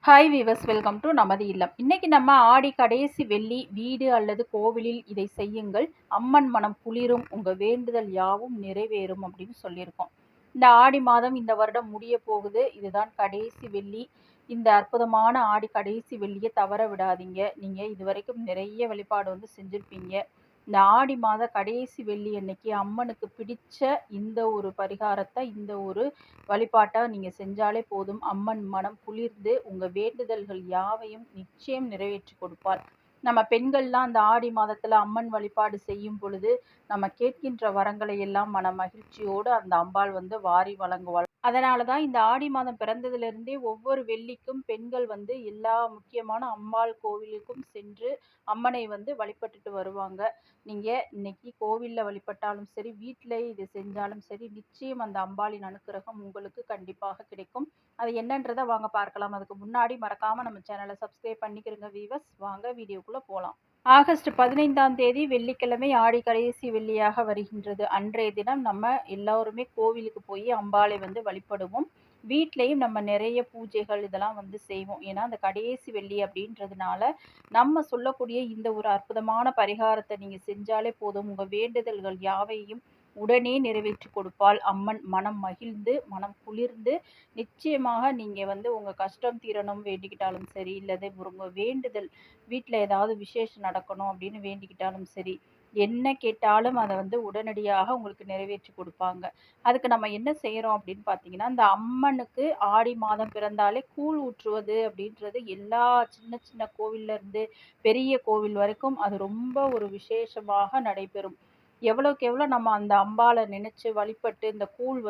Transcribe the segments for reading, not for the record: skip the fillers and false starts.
Hi viewers, welcome to நமது இல்லம். இன்னைக்கு நம்ம ஆடி கடைசி வெள்ளி வீடு அல்லது கோவிலில் இதை செய்யுங்கள், அம்மன் மனம் குளிரும், உங்க வேண்டுதல் யாவும் நிறைவேறும் அப்படின்னு சொல்லியிருக்கோம். இந்த ஆடி மாதம் இந்த வருடம் முடிய போகுது. இதுதான் கடைசி வெள்ளி. இந்த அற்புதமான ஆடி கடைசி வெள்ளியை தவற விடாதீங்க. நீங்க இதுவரைக்கும் நிறைய வழிபாடு செஞ்சிருப்பீங்க. இந்த ஆடி மாத கடைசி வெள்ளி அன்னைக்கு அம்மனுக்கு பிடிச்ச இந்த ஒரு பரிகாரத்தை, இந்த ஒரு வழிபாட்டை நீங்க செஞ்சாலே போதும். அம்மன் மனம் குளிர்ந்து உங்க வேண்டுதல்கள் யாவையும் நிச்சயம் நிறைவேற்றி கொடுப்பாள். நம்ம பெண்கள்லாம் அந்த ஆடி மாதத்துல அம்மன் வழிபாடு செய்யும் பொழுது நம்ம கேட்கின்ற வரங்களை எல்லாம் மன மகிழ்ச்சியோடு அந்த அம்பாள் வாரி வழங்குவாள். அதனால தான் இந்த ஆடி மாதம் பிறந்ததிலிருந்தே ஒவ்வொரு வெள்ளிக்கும் பெண்கள் எல்லா முக்கியமான அம்பாள் கோவிலுக்கும் சென்று அம்மனை வழிபட்டுட்டு வருவாங்க. நீங்க இன்னைக்கு கோவில்ல வழிபட்டாலும் சரி, வீட்டிலே இது செஞ்சாலும் சரி, நிச்சயம் அந்த அம்பாளின் அனுக்கிரகம் உங்களுக்கு கண்டிப்பாக கிடைக்கும். அது என்னன்றதை வாங்க பார்க்கலாம். அதுக்கு முன்னாடி மறக்காம நம்ம சேனலை சப்ஸ்கிரைப் பண்ணிக்கிறங்க வீவர்ஸ். வாங்க வீடியோக்குள்ள போகலாம். ஆகஸ்ட் 15ஆம் தேதி வெள்ளிக்கிழமை ஆடி கடைசி வெள்ளியாக வருகின்றது. அன்றைய தினம் நம்ம எல்லோருமே கோவிலுக்கு போய் அம்பாளை வழிபடுவோம். வீட்லேயும் நம்ம நிறைய பூஜைகள் இதெல்லாம் செய்வோம். ஏன்னா அந்த கடைசி வெள்ளி அப்படின்றதுனால நம்ம சொல்லக்கூடிய இந்த ஒரு அற்புதமான பரிகாரத்தை நீங்கள் செஞ்சாலே போதும். உங்கள் வேண்டுதல்கள் யாவையும் உடனே நிறைவேற்றி கொடுப்பாள் அம்மன். மனம் மகிழ்ந்து மனம் குளிர்ந்து நிச்சயமாக நீங்கள் உங்கள் கஷ்டம் தீரணும் வேண்டிக்கிட்டாலும் சரி, இல்லது உங்கள் வேண்டுதல் வீட்டில் ஏதாவது விசேஷம் நடக்கணும் அப்படின்னு வேண்டிக்கிட்டாலும் சரி, என்ன கேட்டாலும் அதை உடனடியாக உங்களுக்கு நிறைவேற்றி கொடுப்பாங்க. அதுக்கு நம்ம என்ன செய்கிறோம் அப்படின்னு பார்த்தீங்கன்னா, இந்த அம்மனுக்கு ஆடி மாதம் பிறந்தாலே கூழ் ஊற்றுவது அப்படின்றது எல்லா சின்ன சின்ன கோவில்ல இருந்து பெரிய கோவில் வரைக்கும் அது ரொம்ப ஒரு விசேஷமாக நடைபெறும். எவ்வளோக்கு எவ்வளோ நம்ம அந்த அம்பாளை நினச்சி வழிபட்டு இந்த கூழ்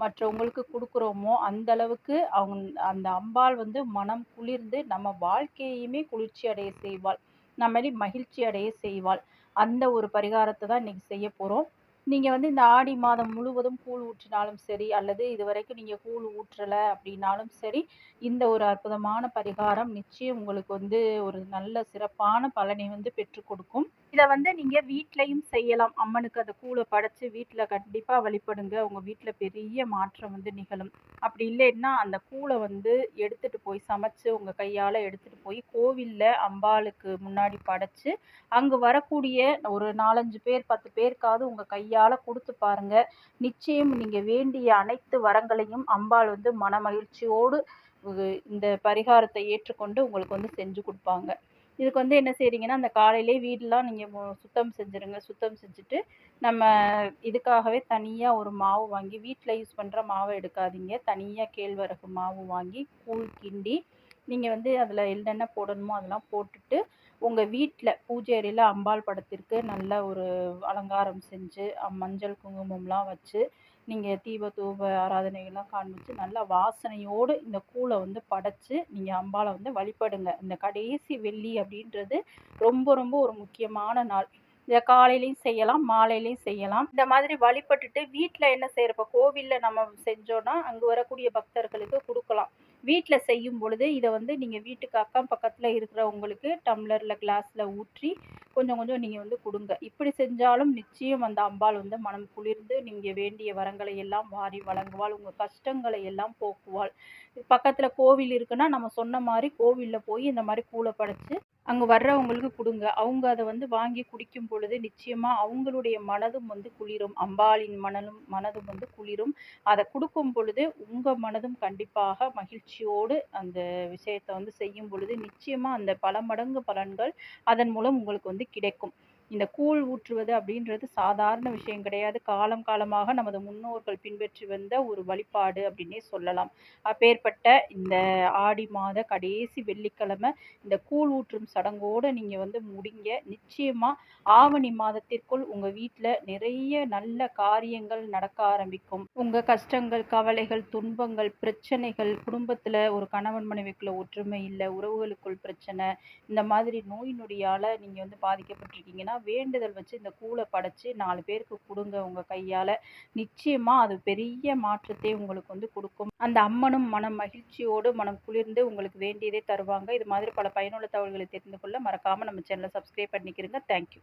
மற்றவங்களுக்கு கொடுக்குறோமோ அந்த அளவுக்கு அந்த அம்பாள் மனம் குளிர்ந்து நம்ம வாழ்க்கையுமே குளிர்ச்சி அடைய செய்வாள், நம்மளை மகிழ்ச்சி அடைய செய்வாள். அந்த ஒரு பரிகாரத்தை தான் இன்னைக்கு செய்ய போகிறோம். நீங்கள் இந்த ஆடி மாதம் முழுவதும் கூழ் ஊற்றினாலும் சரி, அல்லது இதுவரைக்கும் நீங்கள் கூழ் ஊற்றலை அப்படின்னாலும் சரி, இந்த ஒரு அற்புதமான பரிகாரம் நிச்சயம் உங்களுக்கு ஒரு நல்ல சிறப்பான பலனை பெற்றுக் கொடுக்கும். இதை நீங்கள் வீட்லையும் செய்யலாம். அம்மனுக்கு அந்த கூழை படைச்சு வீட்டில் கண்டிப்பாக வழிபடுங்க. உங்கள் வீட்டில் பெரிய மாற்றம் நிகழும். அப்படி இல்லைன்னா அந்த கூழை எடுத்துகிட்டு போய் சமைச்சு உங்கள் கையால் எடுத்துகிட்டு போய் கோவிலில் அம்பாளுக்கு முன்னாடி படைச்சு அங்கே வரக்கூடிய ஒரு 4-5 பேர் 10 பேருக்காவது உங்கள் கையால் கொடுத்து பாருங்க. நிச்சயம் நீங்கள் வேண்டிய அனைத்து வரங்களையும் அம்பாள் மன மகிழ்ச்சியோடு இந்த பரிகாரத்தை ஏற்றுக்கொண்டு உங்களுக்கு செஞ்சு கொடுப்பாங்க. இதுக்கு என்ன செய்றீங்கன்னா, அந்த காலையிலே வீடெலாம் நீங்கள் சுத்தம் செஞ்சுருங்க. சுத்தம் செஞ்சுட்டு நம்ம இதுக்காகவே தனியாக ஒரு மாவு வாங்கி, வீட்டில் யூஸ் பண்ணுற மாவை எடுக்காதீங்க. தனியாக கேழ்வரகு மாவு வாங்கி கூழ் கிண்டி நீங்கள் அதில் என்னென்ன போடணுமோ அதெல்லாம் போட்டுட்டு, உங்கள் வீட்டில் பூஜை அறையில் அம்பாள் படத்திற்கு நல்ல ஒரு அலங்காரம் செஞ்சு மஞ்சள் குங்குமம்லாம் வச்சு நீங்கள் தீப தூப ஆராதனைகள்லாம் காண்பிச்சு நல்லா வாசனையோடு இந்த கூழை படைச்சு நீங்கள் அம்பாளை வழிபடுங்க. இந்த கடைசி வெள்ளி அப்படின்றது ரொம்ப ரொம்ப ஒரு முக்கியமான நாள். இதை காலையிலையும் செய்யலாம், மாலையிலையும் செய்யலாம். இந்த மாதிரி வழிபட்டுட்டு வீட்டில் என்ன செய்கிறப்ப கோவிலில் நம்ம செஞ்சோன்னா அங்கே வரக்கூடிய பக்தர்களுக்கு கொடுக்கலாம். வீட்டில் செய்யும் பொழுது இதை நீங்கள் வீட்டுக்கு அக்கம் பக்கத்தில் இருக்கிறவங்களுக்கு டம்ளரில் கிளாஸில் ஊற்றி கொஞ்சம் கொஞ்சம் நீங்கள் கொடுங்க. இப்படி செஞ்சாலும் நிச்சயம் அந்த அம்பாள் மனம் குளிர்ந்து நீங்கள் வேண்டிய வரங்களை எல்லாம் வாரி வழங்குவாள். உங்கள் கஷ்டங்களை எல்லாம் போக்குவாள். பக்கத்தில் கோவில் இருக்குன்னா நம்ம சொன்ன மாதிரி கோவிலில் போய் இந்த மாதிரி கூழை படைச்சு அங்கே வர்றவங்களுக்கு கொடுங்க. அவங்க அதை வாங்கி குடிக்கும் பொழுது நிச்சயமாக அவங்களுடைய மனதும் குளிரும். அம்பாளின் மனதும் குளிரும். அதை கொடுக்கும் பொழுது உங்கள் மனதும் கண்டிப்பாக மகிழ்ச்சியோடு அந்த விஷயத்தை செய்யும் பொழுது நிச்சயமாக அந்த பல மடங்கு பலன்கள் அதன் மூலம் உங்களுக்கு கிடைக்கும். இந்த கூழ் ஊற்றுவது அப்படின்றது சாதாரண விஷயம் கிடையாது. காலம் காலமாக நமது முன்னோர்கள் பின்பற்றி வந்த ஒரு வழிபாடு அப்படின்னே சொல்லலாம். அப்பேற்பட்ட இந்த ஆடி மாத கடைசி வெள்ளிக்கிழமை இந்த கூழ் ஊற்றும் சடங்கோடு நீங்கள் முடிங்க. நிச்சயமாக ஆவணி மாதத்திற்குள் உங்கள் வீட்டில் நிறைய நல்ல காரியங்கள் நடக்க ஆரம்பிக்கும். உங்கள் கஷ்டங்கள், கவலைகள், துன்பங்கள், பிரச்சனைகள், குடும்பத்தில் ஒரு கணவன் மனைவிக்குள்ள ஒற்றுமை இல்லை, உறவுகளுக்குள் பிரச்சனை, இந்த மாதிரி நோய் நொடியால் நீங்கள் பாதிக்கப்பட்டிருக்கீங்கன்னா வேண்டுதல் வச்சு இந்த கூழை படைச்சு 4 பேருக்கு கொடுங்க உங்கள் கையால். நிச்சயமாக அது பெரிய மாற்றத்தை உங்களுக்கு கொடுக்கும். அந்த அம்மனும் மனம் மகிழ்ச்சியோடு மனம் குளிர்ந்து உங்களுக்கு வேண்டியதை தருவாங்க. இது மாதிரி பல பயனுள்ள தகவல்களை தெரிந்து கொள்ள மறக்காமல் நம்ம சேனலை சப்ஸ்கிரைப் பண்ணிக்கிறங்க. தேங்க்யூ.